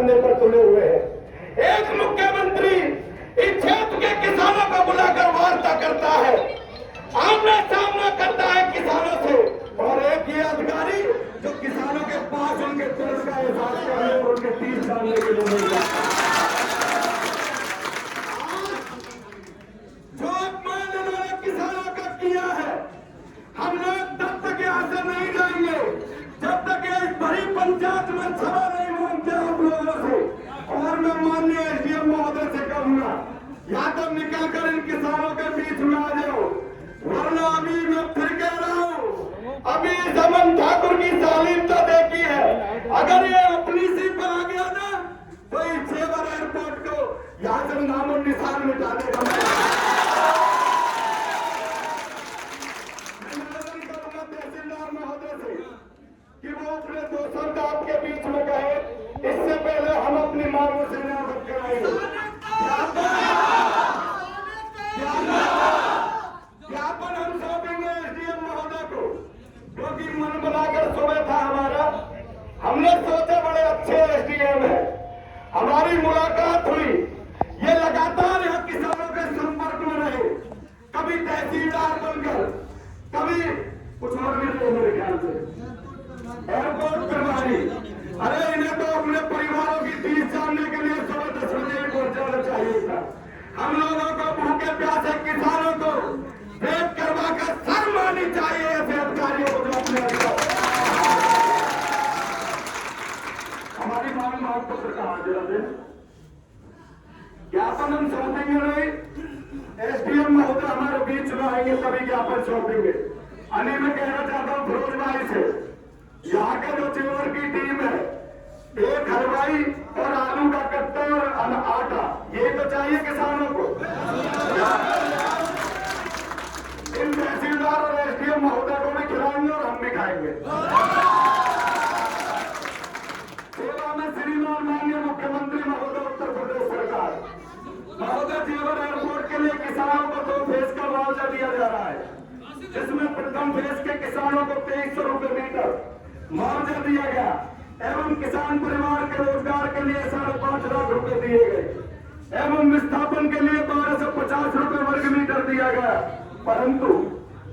करने पर तुले हुए हैं। एक मुख्यमंत्री इस क्षेत्र के किसानों को बुलाकर वार्ता करता है, आमना सामना करता है किसानों से, और एक ये अधिकारी जो किसानों के पास उनके दर्द का एहसास करने और उनके तीर जानने के लिए नहीं जाता। जो अपमान इन्होंने किसानों का किया है, हम लोग तब तक यहाँ से नहीं जाएंगे जब तक ये बड़ी पंचायत में सभा नहीं मांगते आप लोगों से। और मैं माननीय एसडीएम महोदय से कहूंगा, या तो निकल कर इन किसानों के बीच में आ जाओ, वरना अभी मैं फिर कह रहा हूँ, अभी समन ठाकुर की तालीम तो देखी है, अगर ये अपनी सीट पर आ गया ना तो इस जेवर एयरपोर्ट को यहाँ से नामो निशान मिटा देगा। मैं निवेदन करूंगा तहसीलदार महोदय से कि वो अपने दो शब्द आपके बीच में कहे, इससे पहले हम अपनी मांगों से निवृत्त कराएंगे। ज्ञापन हम सौंपेंगे एसडीएम महोदय को, क्योंकि मन बनाकर सुबह था हमारा, हमने सोचा बड़े अच्छे एसडीएम है, हमारी मुलाकात हुई, ये लगातार यहाँ किसानों के संपर्क में रहे, कभी तहसीलदार बनकर, कभी कुछ और भी रहे मेरे ख्याल से, एयरपोर्ट प्रभारी। अरे इन्हें तो अपने परिवारों की फीस जानने के लिए सुबह 10 बजे पहुंचाना चाहिए था। हम लोगों को भूखे प्यासे किसानों को पेट करवा कर शर्म आनी चाहिए ऐसे अधिकारियों को जो अपने हमारी मांग पत्र का हाजिर है। ज्ञापन हम सौंपेंगे नहीं, एसडीएम महोदय हमारे बीच में आएंगे तभी ज्ञापन सौंपेंगे। अने मैं कहना चाहता हूँ फिरोज भाई से, यहाँ के जो चिवर की टीम है, एक हलवाई और आलू का कट्टा और आटा, ये तो चाहिए किसानों को। इन तहसीलदार और एसडीएम महोदय को भी खिलाएंगे और हम भी खाएंगे। सेवा में श्रीमान माननीय मुख्यमंत्री महोदय उत्तर प्रदेश सरकार महोदय, जेवर एयरपोर्ट के लिए किसानों को 2 फेज का मुआवजा दिया जा रहा है, जिसमें प्रथम फेज के किसानों को 2300 रुपए मीटर मुआवजा दिया गया एवं किसान परिवार के रोजगार के लिए 5.5 लाख रुपए दिए गए एवं विस्थापन के लिए 1250 रुपए वर्ग मीटर दिया गया। परंतु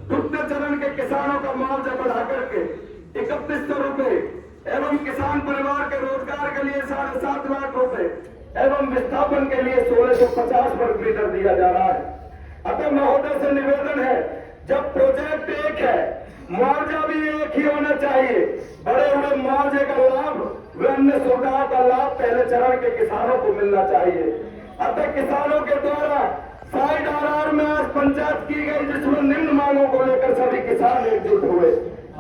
द्वितीय चरण के किसानों का मुआवजा बढ़ाकर के 3100 रुपए एवं किसान परिवार के रोजगार के लिए 7.5 लाख रुपए एवं विस्थापन के लिए 1650 वर्ग मीटर दिया जा रहा है। अतः महोदय से निवेदन है, जब प्रोजेक्ट एक है, मुआवजा भी एक ही होना चाहिए। बड़े बड़े मुआवजे का लाभ व अन्य सुविधाओं का लाभ पहले चरण के किसानों को मिलना चाहिए। अतः किसानों के द्वारा साइड आरआर में आज पंचायत की गई, जिसमें निम्न मांगों को लेकर सभी किसान एकजुट हुए।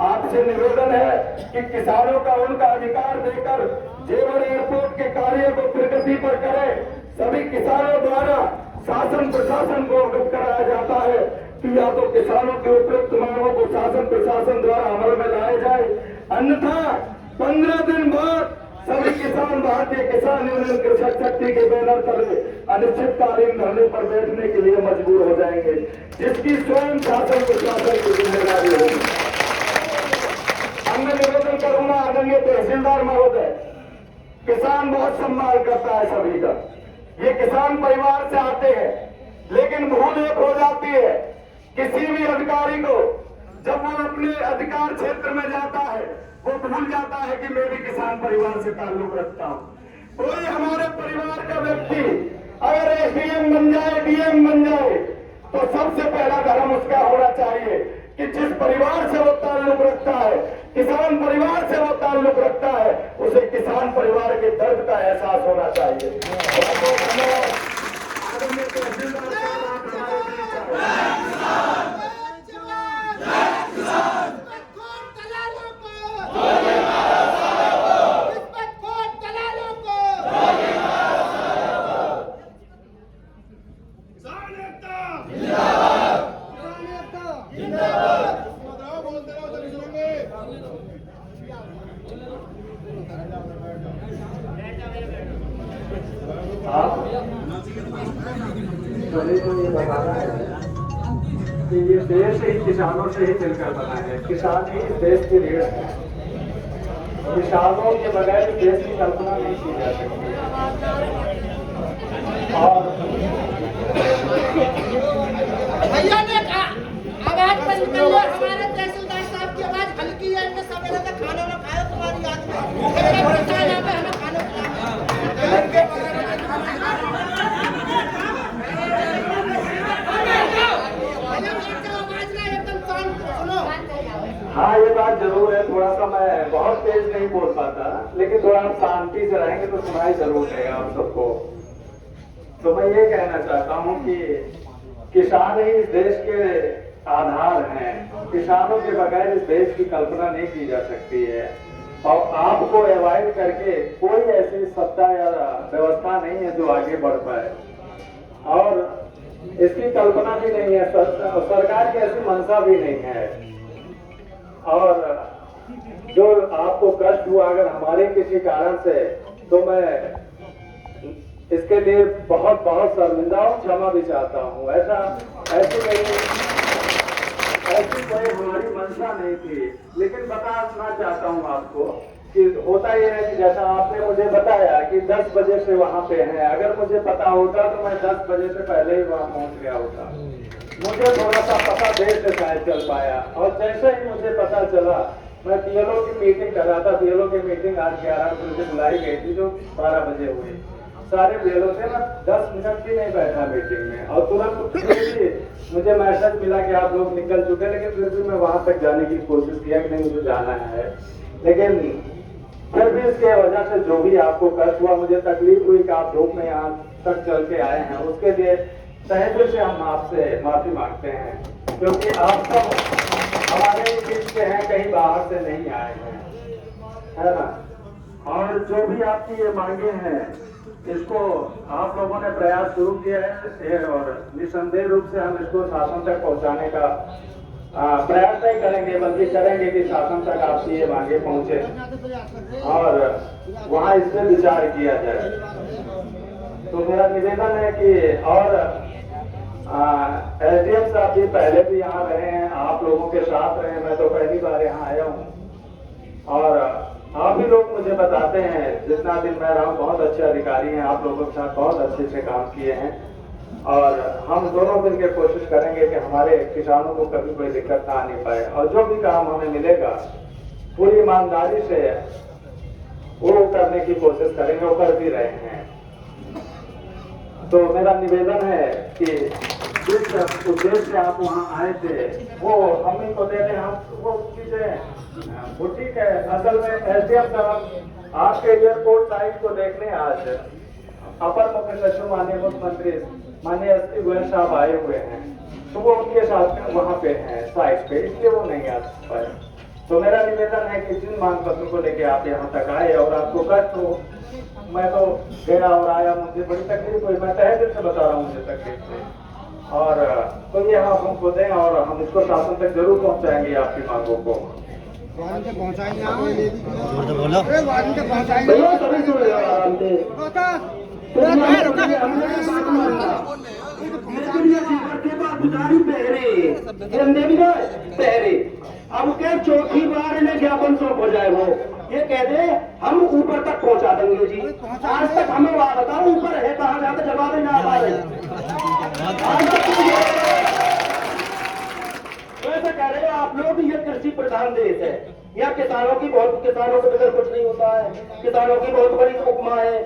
आपसे निवेदन है कि किसानों का उनका अधिकार देकर जेवर एयरपोर्ट के कार्य को प्रगति पर करें। सभी किसानों द्वारा शासन प्रशासन को अवगत कराया जाता है कि या तो किसानों के उपयुक्त मांगों को शासन प्रशासन द्वारा अमल में लाए जाए, अन्यथा 15 दिन बाद सभी किसान भारतीय किसान यूनियन कृषक शक्ति के बैनर तले अनिश्चितकालीन धरने पर बैठने के लिए मजबूर हो जाएंगे, जिसकी स्वयं शासन प्रशासन की जिम्मेदारी होगी। मैं निवेदन करूंगा आदरणीय तहसीलदार महोदय, किसान बहुत सम्मान करता है सभी का, ये किसान परिवार से आते हैं, लेकिन भूल एक हो जाती है किसी भी अधिकारी को, जब वो अपने अधिकार क्षेत्र में जाता है वो भूल जाता है कि मैं भी किसान परिवार से ताल्लुक रखता हूँ। कोई हमारे परिवार का व्यक्ति अगर एसडीएम बन जाए, डीएम बन जाए, तो सबसे पहला धर्म उसका होना चाहिए कि जिस परिवार से वो ताल्लुक रखता है, किसान परिवार से वो ताल्लुक रखता है, उसे किसान परिवार के दर्द का एहसास होना चाहिए। मुझे तो ये बताना है कि ये देश ही किसानों से ही मिलकर बना है, किसान ही इस देश की रीढ़ है। किसानों के बगैर देश की कल्पना नहीं की जा सकती। और भैया ने कहा आवाज बंद कर लो, हमारे तहसीलदार साहब की आवाज हल्की है, इनने सवेरे तक खाना ना खाया तुम्हारी याद में हमें खाना हाँ, ये बात जरूर है। थोड़ा सा मैं बहुत तेज नहीं बोल पाता, लेकिन थोड़ा आप शांति से रहेंगे तो सुनाई जरूर देगा आप सबको। तो मैं ये कहना चाहता हूँ कि किसान ही इस देश के आधार हैं। किसानों के बगैर इस देश की कल्पना नहीं की जा सकती है। और आपको अवॉइड करके कोई ऐसी सत्ता या व्यवस्था नहीं है जो आगे बढ़ पाए, और इसकी कल्पना भी नहीं है। सरकार की ऐसी मंशा भी नहीं है। और जो आपको कष्ट हुआ अगर हमारे किसी कारण से, तो मैं इसके लिए बहुत बहुत शर्मिंदा हूँ, क्षमा भी चाहता हूँ। ऐसी कोई हमारी मंशा नहीं थी। लेकिन बताना चाहता हूँ आपको कि होता यह है कि जैसा आपने मुझे बताया कि 10 बजे से वहाँ पे हैं, अगर मुझे पता होता तो मैं 10 बजे से पहले ही वहाँ पहुँच गया होता। मुझे थोड़ा सा पता देर से शायद चल पाया, और जैसे ही मुझे पता चला, मैं बीएलओ की मीटिंग कर रहा था। बीएलओ की मीटिंग आज 11 बजे बुलाई गई थी, जो 12 बजे हुई। सारे बीएलओ थे, मैं 10 मिनट भी नहीं बैठा मीटिंग में, और तुरंत मुझे मैसेज मिला कि आप लोग निकल चुके। लेकिन फिर भी मैं वहां तक जाने की कोशिश किया कि नहीं, मुझे जाना है। लेकिन फिर भी इसके वजह से जो भी आपको कष्ट हुआ, मुझे तकलीफ हुई कि आप धूप में यहाँ तक चल के आए हैं, उसके लिए तहे दिल से हम आपसे माफी मांगते हैं, क्योंकि आप सब हमारे बीच के हैं, कहीं बाहर से नहीं आए हैं, है ना। और जो भी आपकी ये मांगे हैं, इसको आप लोगों ने प्रयास शुरू किया है, और निसंदेह रूप से हम इसको शासन तक पहुंचाने का प्रयास नहीं करेंगे, बल्कि करेंगे कि शासन तक आपकी ये मांगे पहुंचे और वहां इस पर विचार किया जाए। तो मेरा निवेदन है कि, और एसडीएम साहब भी पहले भी यहाँ रहे हैं, आप लोगों के साथ रहे हैं। मैं तो पहली बार यहाँ आया हूँ, और आप ही लोग मुझे बताते हैं, जितना दिन मैं रहा हूँ, बहुत अच्छे अधिकारी हैं, आप लोगों के साथ बहुत अच्छे से काम किए हैं। और हम दोनों मिलकर कोशिश करेंगे कि हमारे किसानों को कभी कोई दिक्कत ना आने पाए, और जो भी काम हमें मिलेगा पूरी ईमानदारी से वो करने की कोशिश करेंगे, वो कर भी रहे हैं। तो मेरा निवेदन है कि जिस उद्देश्य से आप वहाँ आए थे, वो हम ही को दे दें। हम वो चीजें वो ठीक है। असल में एसडीएम साहब आपके एयरपोर्ट साइट को देखने आज अपर मुख्य सचिव माननीय मुख्यमंत्री माननीय एसपी गोयल साहब आए हुए हैं, तो वो उनके साथ वहाँ पे हैं साइट पे, इसलिए वो नहीं आ पाए। तो मेरा निवेदन है कि जिन मांग पत्र को लेके आप यहाँ तक आए और आपको कष्ट हो, मैं तो गया और आया, मुझे बड़ी तकलीफ हुई, मैं तहे दिल से बता रहा हूँ, मुझे तकलीफ हुई। और तो ये आप हमको दें, और हम इसको शासन तक जरूर पहुँचाएंगे आपकी मांगों को। पहरे अब क्या चौथी बार इन्हें ज्ञापन सौंप हो जाए, वो ये कह दे हम ऊपर तक पहुंचा देंगे जी। आज तक हमें बात बताओ ऊपर है कहाँ जाकर जवाब ना आ रहे। ऐसा कह रहे हो आप लोग, ये कृषि प्रधान देश है, यहाँ किसानों के बगैर कुछ नहीं होता है, किसानों की बहुत बड़ी उपमा है।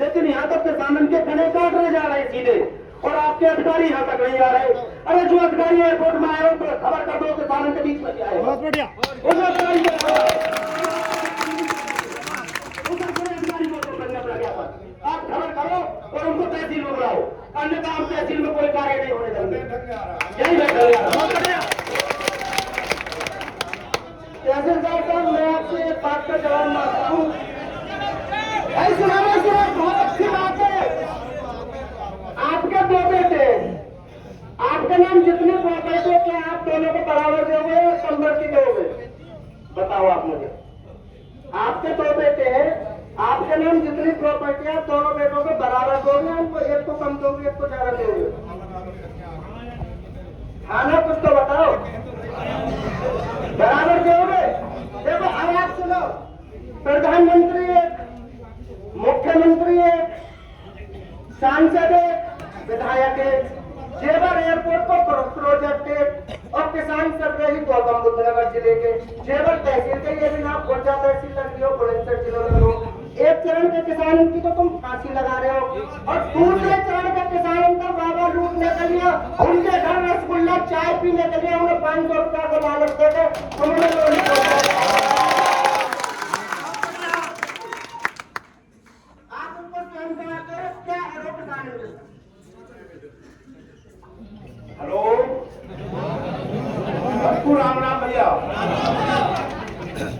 लेकिन यहाँ तक किसानों के खड़े काट रहे जा रहे सीधे, और आपके अधिकारी यहाँ तक नहीं आ रहे। अरे जो अधिकारी एयरपोर्ट में आए हो, खबर कर दो किसानों के बीच में क्या है। बहुत बढ़िया अधिकारी को तो करना पड़ा ज्ञापन, आप खबर करो और उनको तहसील में बुलाओ, अन्यथा हम तहसील में कोई कार्य नहीं होने देंगे। यही बैठा तहसीलदार साहब, मैं आपसे एक बात का जवाब मांगता हूँ। बहुत अच्छी बात है, आपके 2 बेटे, आपके नाम जितने प्रॉपर्टी के आप दोनों को बराबर दोगे या कम की दोगे, बताओ आप मुझे। आपके 2 बेटे हैं, आपके नाम जितनी प्रॉपर्टी है दोनों बेटों को बराबर दोगे, उनको एक को कम दोगे, एक को ज्यादा दोगे? हाँ ना, कुछ तो बताओ। बराबर दोगे? देखो अब आप सुनो, प्रधानमंत्री एक, मुख्यमंत्री एक, सांसद एक, विधायक एक, जेवर एयरपोर्ट को प्रोजेक्ट एक और किसान सर्वे ही गौतम बुद्ध नगर जिले के जेवर तहसील के ये भी ना खोजा तहसील लग रही हो, बुलंदशहर जिले लग रही हो। एक चरण के किसान की तो तुम फांसी लगा रहे हो और दूसरे चरण के किसान उनका बाबा लूटने के लिए उनके घर रसगुल्ला चाय पीने के लिए उन्हें 500 रुपया को लालच देते आप उनको स्वयं बनाते हो क्या आरोप किसान। हेलो सबको राम राम भैया।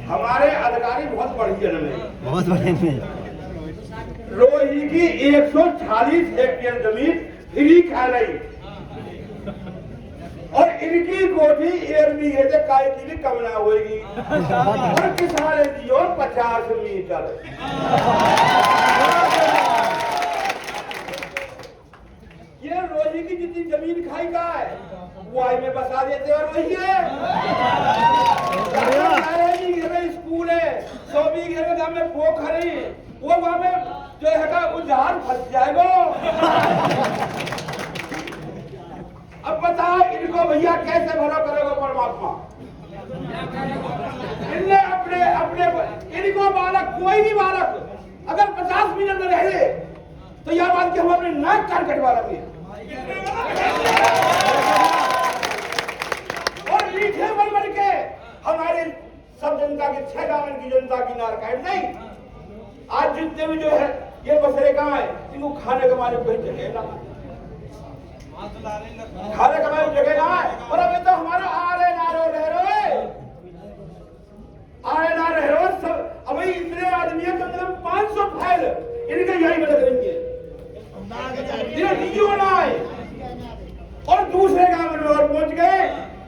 हमारे अधिकारी बहुत बढ़िया हैं, बहुत बढ़िया। रोही की 140 हेक्टेयर जमीन फ्री खा रही और इनकी कोठी एयर से काय की भी कम ना होगी और किसान दियो 50 मीटर। ये रोही की जितनी जमीन खाई का है वो आई में बसा देते और वही है स्कूल है 100 बीघे में गांव में पोखरी वो वहां में जो है वो जहाज फंस जाएगा। अब बताओ इनको भैया कैसे भला करेगा परमात्मा। इनने अपने अपने इनको बालक कोई भी बालक अगर 50 मिनट में रहे तो यह बात कि हम अपने नाक कान कटवा लेंगे और मीठे बन के हमारे सब जनता की 6 गांव की जनता की नार काट नहीं। आज जितने भी जो है ये बसरे कहाँ है इनको खाने कमाने को कहीं जगह ना, खाने कमाने को जगह कहाँ है। और अभी तो हमारा आरे नारो सब अभी इतने आदमी है कम से कम 500 फाइल इनके यही मदद करेंगे और दूसरे गांव में और पहुंच गए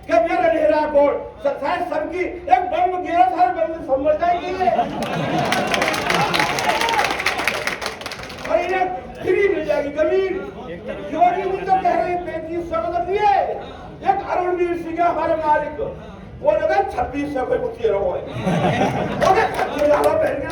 कि मेरा नेहरा कोट शायद सबकी एक बम गिरा सारे बम समझ जाएगी और इन्हें फ्री मिल जाएगी जमीन। योगी उनको कह रही 3500 कर दिए। एक अरुणवीर सिंह हमारे मालिक वो लगा 2600 कोई पूछिए रहो पहन के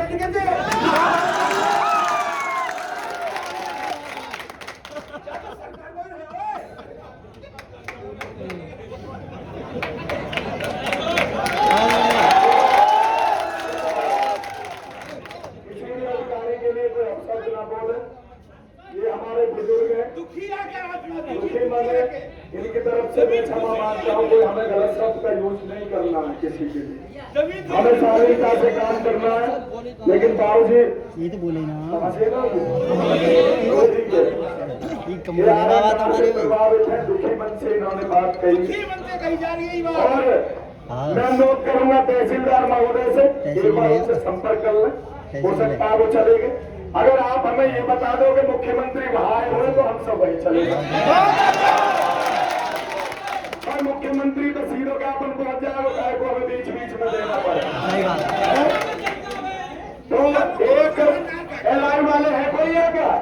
इनकी तरफ से मैं क्षमा मांगता हूँ। कोई हमें गलत शब्द का यूज नहीं करना है किसी के लिए, हमें शालीनता से काम करना है। लेकिन बाबूजी ये तो बोले ना प्रभावित है, दुखी मन से इन्होंने बात कही और मैं अनुरोध करूंगा तहसीलदार महोदय से एक बार उनसे संपर्क कर लें, हो सकता है वो चले गए। अगर आप हमें ये बता दो कि मुख्यमंत्री वहां आए हुए तो हम सब वहीं चले गए और मुख्यमंत्री तो सीधो ज्ञापन पहुंच जाएगा को हमें बीच बीच में देना पड़ेगा। तो एक एलआई वाले हैं कोई है क्या?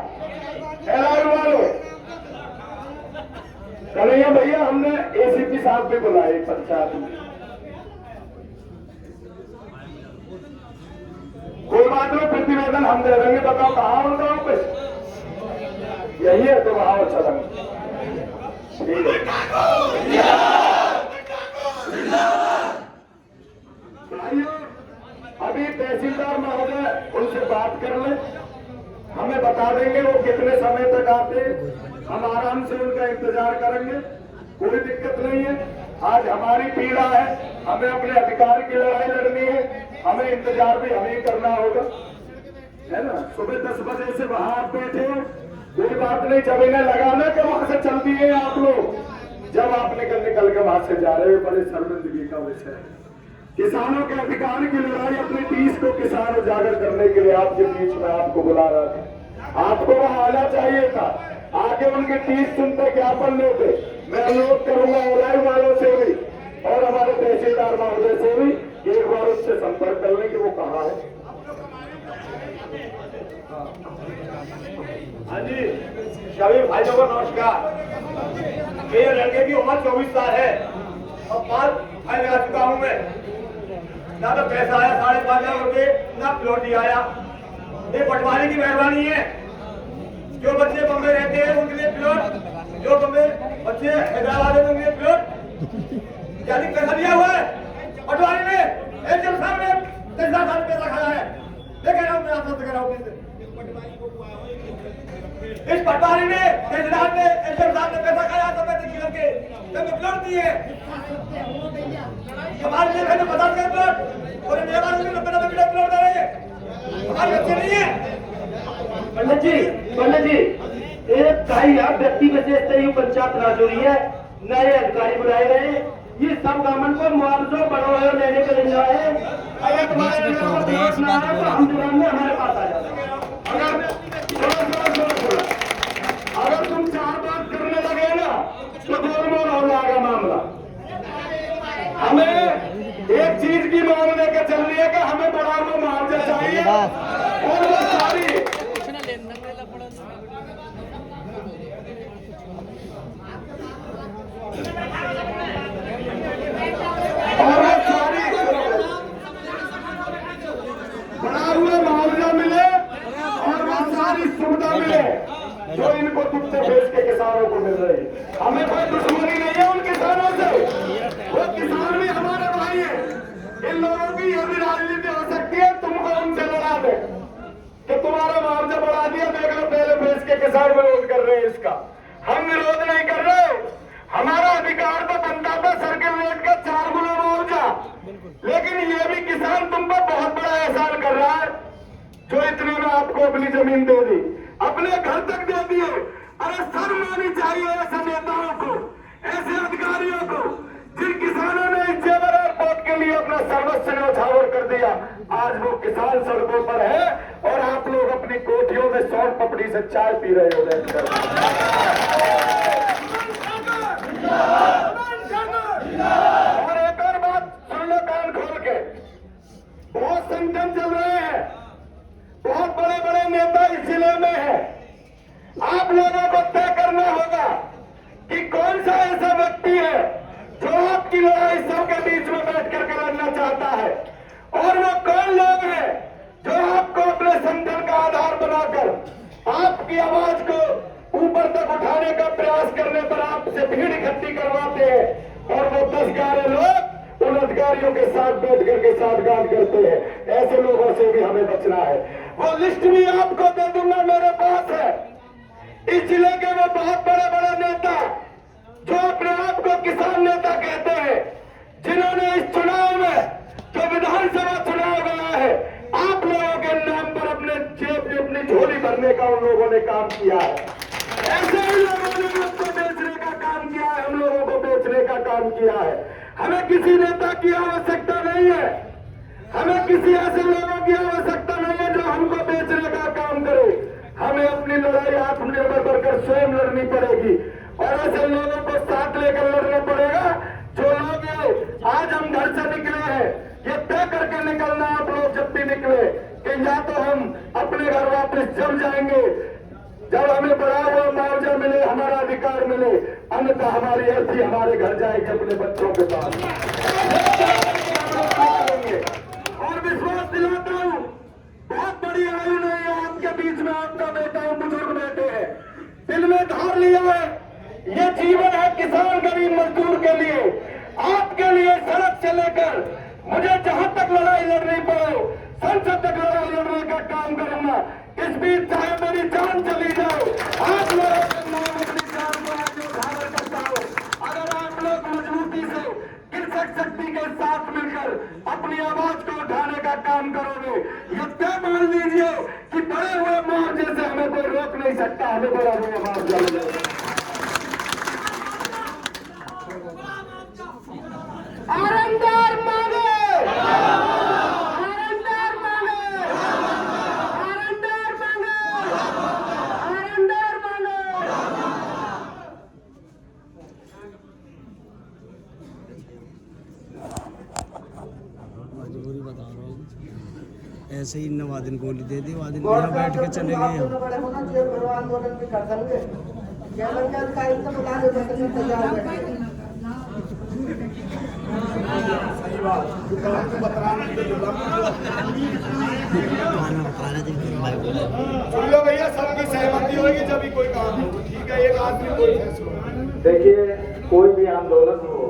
एलआई वाले कन्हैया भैया हमने एसीपी साहब भी बुलाए पंचायत में, कोई बात नहीं प्रतिवेदन हम दे देंगे। बताओ कहाँ उनका ऑफिस यही है तो वहां चला ठीक है। भाइयों अभी तहसीलदार महोदय उनसे बात कर ले, हमें बता देंगे वो कितने समय तक आते, हम आराम से उनका इंतजार करेंगे, कोई दिक्कत नहीं है। आज हमारी पीड़ा है, हमें अपने अधिकार की लड़ाई लड़नी है, हमें इंतजार भी हमें करना होगा, है ना। सुबह 10 बजे से वहां आप बैठे हो, कोई बात नहीं, जब इन्हें लगाना कि वहां से चल दिए आप लोग, जब आप निकल के वहां से जा रहे हो, बड़े शर्मिंदगी का विषय है। किसानों के अधिकार की लड़ाई अपनी 30 को किसान उजागर करने के लिए आपके बीच में आपको बुला रहा था, आपको वहां आना चाहिए था, आगे उनके 30 सुनते ज्ञापन लेते। मैं अनुरोध करूंगा एलआई वालों से भी और हमारे तहसीलदार महोदय से भी एक बार उससे संपर्क कर लें कि वो कहाँ है। हाँ जी सभी भाइयों को नमस्कार। मेरे लड़के की उम्र 24 साल है और 5 फाइल लगा चुका हूँ मैं। ना तो पैसा आया 5,500 रुपये, ना प्लॉट ही आया। ये पटवारी की मेहरबानी है। जो बच्चे बम्बई रहते हैं उनके लिए प्लॉट, जो बम्बई बच्चे हैदराबाद में उनके लिए प्लॉट यानी पैसा दिया हुआ है पटवारी ने। एचएम साहब ने 30,000 पैसा खाया है। देख रहा हूँ मैं, आपसे कह रहा हूँ इस पटवारी ने केजरीवाल ने एचएम साहब ने पैसा खाया तो मैंने गिर के तब प्लॉट दिए हमारे लिए। मैंने 50 का प्लॉट और नेवार में 90 प्लॉट दे रहे हैं। हमारे बच्चे नहीं है। पंडित जी, एक ढाई लाख व्यक्ति विशेष से ये पंचायत राज हो रही है। नए अधिकारी बुलाए गए, ये सब गांवन को मुआवजा बढ़ो लेने के लिए है। अगर तुम्हारे विरोध ना है तो हम दुकान में हमारे पास आ जाए। अगर तुम 4 बात करने लगे ना तो गोलमोल हो जाएगा मामला। हमें एक चीज की मांग लेकर चल रही है कि हमें बड़ा मुआवजा चाहिए और वो सारी बड़ा हुआ मुआवजा मिले और वो सारी सुविधा मिले जो इनको दुखते भेज के किसानों को मिल रही है। हमें कोई दुश्मनी नहीं है उन किसानों से, वो किसान भी हमारे भाई हैं। इन लोगों की यह भी राजनीति हो सकती है तुमको उनसे लड़ा दे कि तुम्हारा मुआवजा बढ़ा दिया, देख लो पहले भेज के किसान विरोध कर रहे हैं इसका। हम विरोध नहीं कर रहे, हमारा अधिकार तो बनता था सर्किल रेट का 4 गुना मुआवजा, लेकिन ये भी किसान तुम पर बहुत बड़ा एहसान कर रहा है जो इतने में आपको अपनी जमीन दे दी, अपने घर तक दे दिए। अरे शर्म आनी चाहिए ऐसे नेताओं को, ऐसे अधिकारियों को जिन किसानों ने इस जेवर एयरपोर्ट के लिए अपना सर्वस्व न्यौछावर कर दिया। आज वो किसान सड़कों पर है और आप लोग अपनी कोठियों में सौंठ पपड़ी से चाय पी रहे हो बैठकर। और एक और बात सुन लो कान खोल के, बहुत संगठन चल रहे हैं, बहुत बड़े बड़े नेता इस जिले में है। आप लोगों को तय करना होगा कि कौन सा ऐसा व्यक्ति है जो आपकी लड़ाई सबके बीच में बैठ करके लड़ना चाहता है, और वो कौन लोग हैं जो आपको अपने संगठन का आधार बनाकर आपकी आवाज को ऊपर तक उठाने का प्रयास करने पर आपसे भीड़ इकट्ठी करवाते हैं और वो 10 11 लोग उन अधिकारियों के साथ बैठ करके साठगांठ करते हैं। ऐसे लोगों से भी हमें बचना है। वो लिस्ट भी आपको दे दूंगा, मेरे पास है। इस जिले के वो बहुत बड़े बड़े नेता जो अपने आप को किसान नेता कहते हैं, जिन्होंने इस चुनाव में जो विधानसभा चुनाव गया है आप लोगों के नाम पर अपने जेब में अपनी झोली भरने का उन लोगों ने काम किया है। ऐसे ही लोगों ने आपको बेचने का काम किया है, हम लोगों को बेचने का काम किया है। हमें किसी नेता की आवश्यकता नहीं है, हमें किसी ऐसे लोगों की आवश्यकता नहीं है जो हमको बेचने का काम करे। हमें अपनी लड़ाई आत्मनिर्भर बनकर स्वयं लड़नी पड़ेगी और ऐसे लोगों को साथ लेकर लड़ना पड़ेगा। जो लोग आज हम घर से निकले हैं, ये तय करके निकलना आप लोग जब भी निकले कि या तो हम अपने घर वापस जम जाएंगे जब हमें बड़ा हुआ मुआवजा मिले, हमारा अधिकार मिले, अन्यथा हमारी अर्थी हमारे घर जाएगी अपने बच्चों के पास। और विश्वास दिलाता हूं, बहुत बड़ी आयु नहीं है आपके बीच में, आपका बेटा बुजुर्ग बैठे हैं, दिल में धार लिया है। ये जीवन है किसान गरीब मजदूर के लिए, आपके लिए सड़क से लेकर मुझे जहां तक लड़ाई लड़नी पड़े संसद तक लड़ाई लड़ने का काम करूंगा। इस बीच चाहे मेरी जान चली जाए, आप लोगों के नाम अपनी जान को आज उठाकर करता हूं। अगर आप लोग मजबूती से कृषक शक्ति के साथ मिलकर अपनी आवाज को उठाने का काम करोगे, ये तय मान लीजिए कि बड़े हुए मुआवजे से हमें कोई रोक नहीं सकता, हमें बड़ा हुआ मुआवजा मिलेगा। आरंदार मांगे, आरंदार मांगे, आरंदार मांगे, आरंदार मांगे। मजबूरी बता रहा हूँ, ऐसे ही इन वादिन गोली दे दी, वादिन यहाँ बैठ के चले गए। आंदोलन भी कर देंगे, अधिकारी को बुला ले तैयार सुन लो भैया, सबकी सहमति होगी जब भी कोई काम हो। ठीक है, एक आदमी कोई फैसला। देखिए, कोई भी आंदोलन हो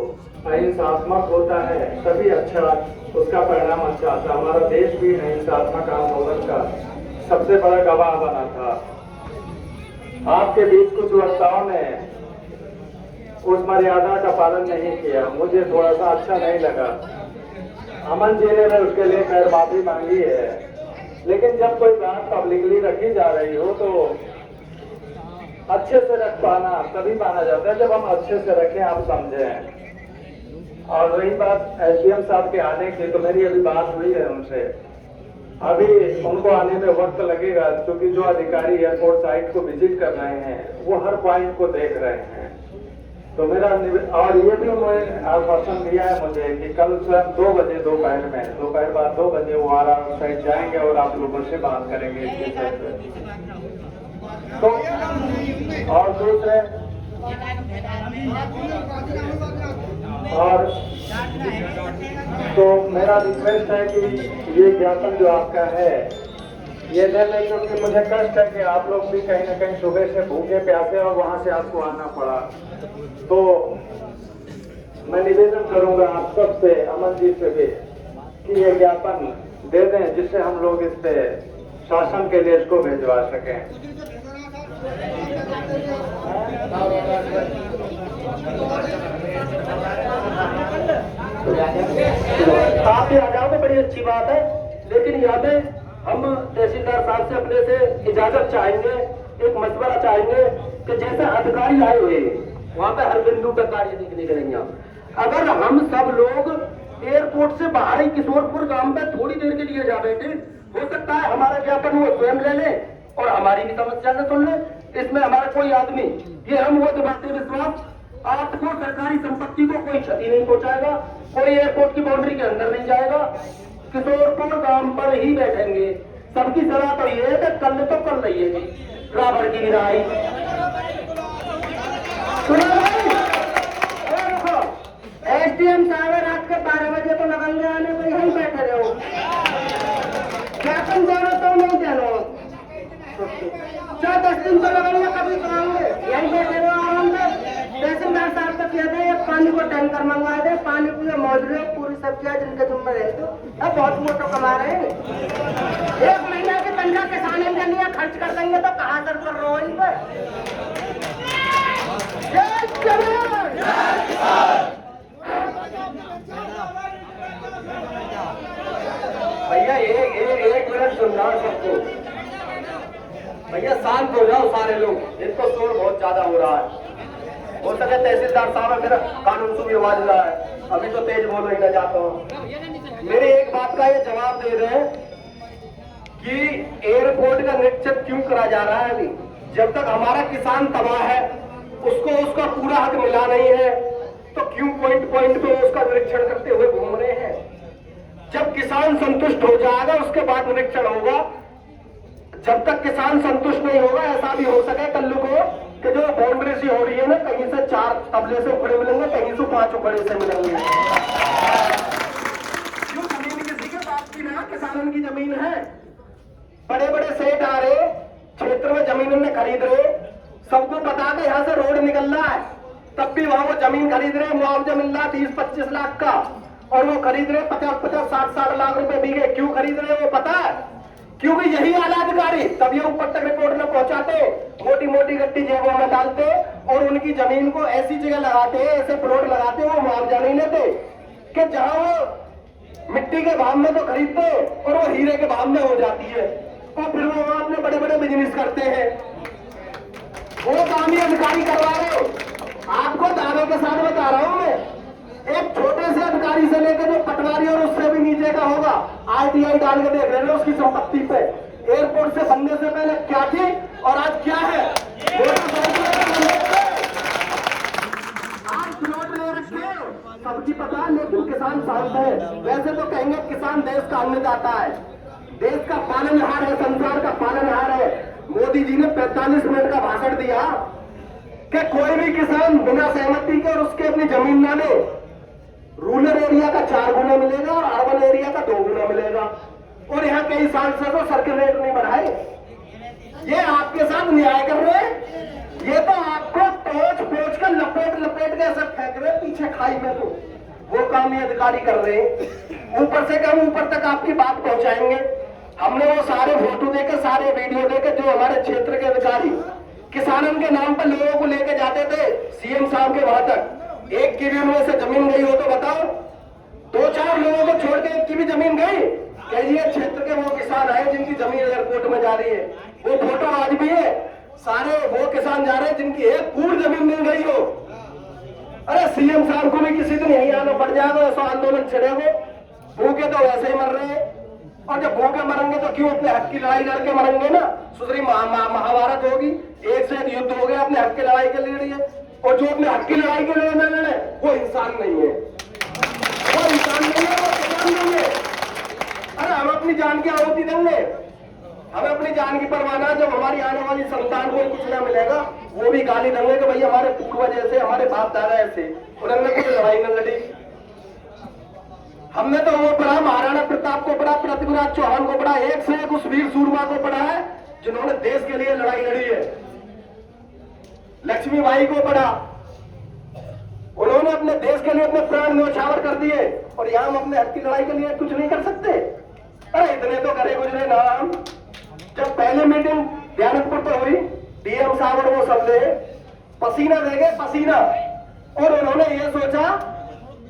अहिंसात्मक होता है तभी अच्छा उसका परिणाम अच्छा आता। हमारा देश भी अहिंसात्मक आंदोलन का सबसे बड़ा गवाह बना था। आपके बीच कुछ वक्ताओं ने उस मर्यादा का पालन नहीं किया, मुझे थोड़ा सा अच्छा नहीं लगा। अमन जी ने उसके लिए खैर माफी मांगी है, लेकिन जब कोई बात पब्लिकली रखी जा रही हो तो अच्छे से रख पाना तभी माना जाता है जब हम अच्छे से रखें, आप समझें। और वही बात एसडीएम साहब के आने की, तो मेरी अभी बात हुई है उनसे, अभी उनको आने में वक्त लगेगा क्योंकि जो अधिकारी एयरपोर्ट साइट को विजिट कर रहे हैं वो हर पॉइंट को देख रहे हैं। तो मेरा और ये भी उन्होंने आश्वासन दिया है मुझे कि कल स्वयं 2 बजे दोपहर बाद 2 बजे वो आर साइड जाएंगे और आप लोगों से बात करेंगे इस विषय पे। तो और दूसरे और तो मेरा रिक्वेस्ट है कि ये ज्ञापन जो आपका है ये दे लें, क्योंकि मुझे कष्ट है कि आप लोग भी कहीं ना कहीं सुबह से भूखे प्यासे और वहां से आपको आना पड़ा। तो मैं निवेदन करूंगा आप सबसे, अमन जी से भी, कि ये ज्ञापन दे दें जिससे हम लोग इस पे शासन के लिए इसको भिजवा सकें। आप आ जाओ तो बड़ी अच्छी बात है, लेकिन यादें हम तहसीलदार साहब से अपने से इजाजत चाहेंगे, एक मशवरा चाहेंगे कि जैसे अधिकारी आए हुए वहाँ पे हर बिंदु पर कार्य देखने करेंगे। अगर हम सब लोग एयरपोर्ट से बाहर ही किशोरपुर गांव पे थोड़ी देर के लिए जा बैठे, हो सकता है हमारा ज्ञापन वो स्वयं ले ले और हमारी भी समस्या न सुन ले। इसमें हमारा कोई आदमी, ये हम वो दिवाते विश्वास, आपको सरकारी संपत्ति को कोई क्षति नहीं पहुंचाएगा, कोई एयरपोर्ट की बाउंड्री के अंदर नहीं जाएगा, किशोरपुर गांव पर ही बैठेंगे। सबकी सलाह तो ये है कि कल तो कल रही है रावण की विदाई। एसडीएम साहब रात के 12 बजे तो लगन आने पर यहीं बैठे रहो, ज्ञापन देना तो नहीं देना, 4-10 दिन तो लगेंगे, कभी कराएंगे, यहीं बैठे रहो आराम से। तहसीलदार साहब तो कहते हैं पानी को टैंकर मंगवा दे, पानी पूरे मौजूद है, पूरी सब्जियां जिनके जुम्मे रहते अब बहुत मोटो कमा रहे हैं। 1 महीना के 15 किसान के लिए खर्च कर देंगे तो कहाँ सर कर रहे हो इन पर। भैया एक मिनट सुनना सबको, भैया शांत हो जाओ सारे लोग, इनको शोर बहुत ज्यादा हो रहा है। हो सके तहसीलदार साहब मेरा कानून से भी आवाज रहा है, अभी तो तेज बोल रही जाता हूँ। मेरे एक बात का ये जवाब दे रहे हैं कि एयरपोर्ट का निरीक्षण क्यों करा जा रहा है। अभी जब तक हमारा किसान तबाह है, उसको उसका पूरा हक मिला नहीं है, तो क्यों पॉइंट पे उसका निरीक्षण करते हुए घूम रहे हैं। जब किसान संतुष्ट हो जाएगा उसके बाद निरीक्षण होगा। जब तक किसान संतुष्ट नहीं होगा, ऐसा भी हो सके कल को कि जो बाउंड्री सी हो रही है ना, कहीं से 4 तबले से उखड़े मिलेंगे, कहीं से 5 उखड़े से मिलेंगे। क्यों जमीन किसी के पास की ना, किसानों की जमीन है। बड़े बड़े सेठ आ रहे क्षेत्र में जमीन उन्हें खरीद रहे, सबको पता कि यहाँ से रोड निकल रहा है, तब भी वहां वो जमीन खरीद रहे, मुआवजा मिल रहा 30-25 लाख का, और वो खरीद रहे 50-50, 60-60 लाख रुपए बीघे। क्यों खरीद रहे वो पता है, क्योंकि यही आला अधिकारी तब ये ऊपर तक रिपोर्ट में पहुंचाते, मोटी मोटी गट्टी जेबों में डालते और उनकी जमीन को ऐसी जगह लगाते, ऐसे प्लॉट लगाते, वो मुआवजा नहीं लेते कि जहां वो मिट्टी के भाव में तो खरीदते और वो हीरे के भाव में हो जाती है, और फिर वो वहां अपने बड़े बड़े बिजनेस करते हैं। वो काम ही अधिकारी करवा रहे हो। आपको दावे के साथ बता रहा हूं मैं, एक छोटे से अधिकारी से लेकर जो पटवारी और उससे भी नीचे का होगा, आरटीआई डाल के देख रहे हैं उसकी संपत्ति पे, एयरपोर्ट से बनने से पहले क्या थी और आज क्या है। आज प्लॉट ले रखे सबकी पता, लेकिन किसान शांत है। वैसे तो कहेंगे किसान देश का अन्नदाता है, देश का पालनहार है, संसार का पालनहार है। मोदी जी ने 45 मिनट का भाषण दिया कि कोई भी किसान बिना सहमति के और उसके अपनी जमीन ना ले, रूरल एरिया का 4 गुना मिलेगा और अर्बन एरिया का 2 गुना मिलेगा। और यहाँ कई साल से तो सर्किल रेट नहीं बढ़ाए। ये आपके साथ न्याय कर रहे हैं। ये तो आपको पोंछ पोंछ कर लपेट लपेट के ऐसा फेंक रहे पीछे खाई में। तो वो काम ये अधिकारी कर रहे हैं। ऊपर से हम ऊपर तक आपकी बात पहुंचाएंगे। हमने वो सारे फोटो देके, सारे वीडियो देके, जो हमारे क्षेत्र के अधिकारी किसानों के नाम पर लोगों को लेके जाते थे सीएम साहब के वहां तक, एक की भी उनमें से जमीन गई हो तो बताओ? 2-4 लोगों को छोड़ के एक की भी जमीन गई? कहिए क्षेत्र के वो किसान आए जिनकी जमीन एयरपोर्ट में जा रही है, वो फोटो आज भी है। सारे वो किसान जा रहे हैं जिनकी एक कूड़ जमीन मिल गई हो। अरे सीएम साहब को भी किसी दिन यही आना पड़ जाएगा, ऐसा आंदोलन छेड़ेगा। भूखे तो वैसे ही मर रहे हैं, और जब भूखे मरेंगे तो क्यों अपने हक की लड़ाई लड़के मरेंगे ना। सुधरी महाभारत होगी, एक से एक युद्ध हो गया अपने हक की लड़ाई के लिए। और जो अपने हक की लड़ाई के लिए लड़े वो इंसान नहीं है, वो इंसान नहीं है, वो किसान नहीं है। अरे हम अपनी जान की आहुति देंगे, हमें अपनी जान की परवाह। जब हमारी आने वाली संतान को कुछ ना मिलेगा वो भी गाली देंगे कि भाई हमारे पूर्वज ऐसे, हमारे बाप दादा ऐसे, उन्होंने कुछ लड़ाई न लड़ी। हमने तो वो पढ़ा, महाराणा प्रताप को पढ़ा, पृथ्वीराज चौहान को पढ़ा, एक से एक उस वीर सूरमा को पढ़ा है जिन्होंने देश के लिए लड़ाई लड़ी है। लक्ष्मीबाई को पढ़ा, उन्होंने अपने देश के लिए अपने प्राण न्यौछावर कर दिए। और यहाँ हम अपने हक की लड़ाई के लिए कुछ नहीं कर सकते? अरे इतने तो करे गुजरे ना हम। जब पहले मीटिंग ध्यानपुर पर हुई, डीएम साहब और वो सब ने पसीना देंगे पसीना, और उन्होंने ये सोचा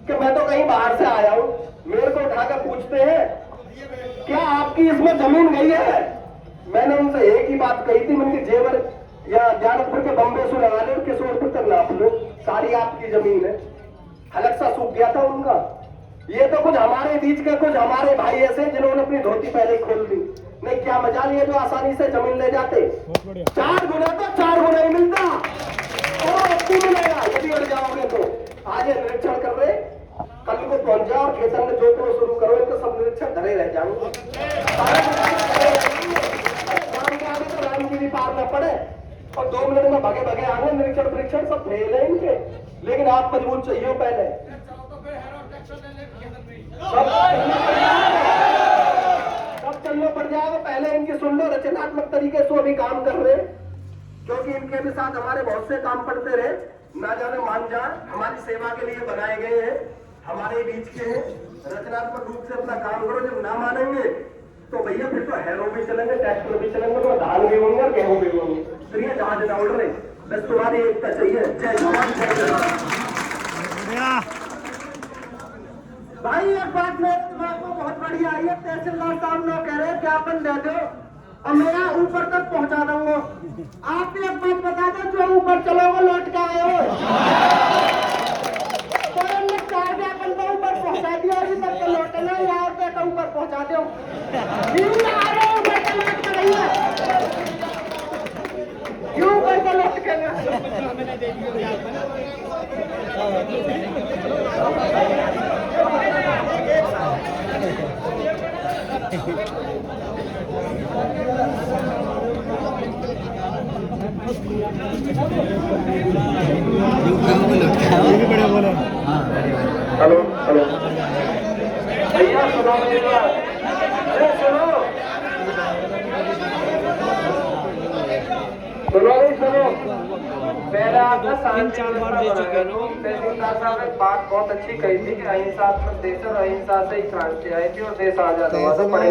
कि मैं तो कहीं बाहर से आया हूं। मेरे को उठाकर पूछते हैं क्या आपकी इसमें जमीन गई है? मैंने उनसे एक ही बात कही थी, मैंने जेवर या ज्ञानपुर के बम्बे से लगा लो, किशोरपुर तक नाप लो, सारी आपकी जमीन है। हलक सा सूख गया था उनका। ये तो कुछ हमारे बीच के कुछ हमारे भाई ऐसे जिन्होंने अपनी धोती पहले खोल दी। नहीं क्या मजाल ये जो आसानी से जमीन ले जाते। 4 गुना तो 4 गुना ही मिलता, और अब मिलेगा यदि उड़ जाओगे तो। आज ये निरीक्षण कर रहे, कल को पहुंच जाओ और खेतन में जोतना शुरू करो, इनको सब निरीक्षण धरे रह जाएंगे। तो राम की भी पार न पड़े और 2 मिनट में भगे भगे आगे निरीक्षण परीक्षण सब फेल है इनके। लेकिन आप मजबूत चाहिए पहले, सब चलना पड़ जाएगा। पहले इनकी सुन लो, रचनात्मक तरीके से अभी काम कर रहे, क्योंकि इनके भी साथ हमारे बहुत से काम पड़ते रहे, ना जाने मान जाए हमारी सेवा के लिए बनाए गए हैं, हमारे बीच के हैं। रचनात्मक रूप से अपना काम करो। जब ना मानेंगे तो भैया फिर तो हैरो भी चलेंगे, ट्रैक्टर भी चलेंगे, तो धान भी होंगे और गेहूं भी होंगे। फिर ये जहाज ना उड़ रहे। बस तुम्हारी एकता चाहिए। जय जवान जय किसान। भाई एक बात में आपको बहुत बढ़िया आई है, तहसीलदार साहब लोग कह रहे हैं ज्ञापन दे दो और मेरा ऊपर तक पहुंचा दूंगा। आप भी एक बात बता दो, जो ऊपर चलोगे लौट के आए हो। तो हमने 4 ज्ञापन को ऊपर पहुंचा दिया, अभी तक तो लौटे ना, यहाँ पे ऊपर पहुंचा दो। ऊपर के लौट के रही है, क्यों ऊपर के लौट के हेलो हेलो भैया सुनो मेरी बात, अरे सुनो नहीं सुनो, पहले आपका 3-4 बार दे चुके हैं। तहसीलदार साहब एक बात बहुत अच्छी कही थी कि अहिंसात्मक देश और अहिंसा से ही क्रांति आई थी और देश आजाद हुआ था। पढ़े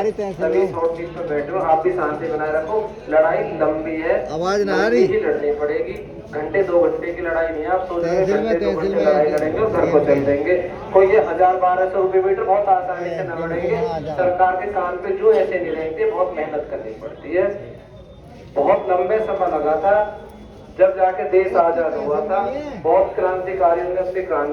लिखे सभी छोड़ पीट पे बैठो, आप भी शांति बनाए रखो। लड़ाई लंबी है, आवाज ना आ रही, लड़नी पड़ेगी। घंटे 2 घंटे की लड़ाई नहीं है। आप सोच रहे घंटे 2 घंटे लड़ाई लड़ेंगे और घर को चल देंगे। कोई ये 1000-1200 रुपए मीटर बहुत आसानी से न लड़ेंगे। सरकार के काम पे जो ऐसे नहीं रहते, बहुत मेहनत करनी पड़ती है। बहुत लंबे समय लगा था, जब जाके देश आजाद हुआ था। बहुत क्रांतिकारियों ने अपनी क्रांति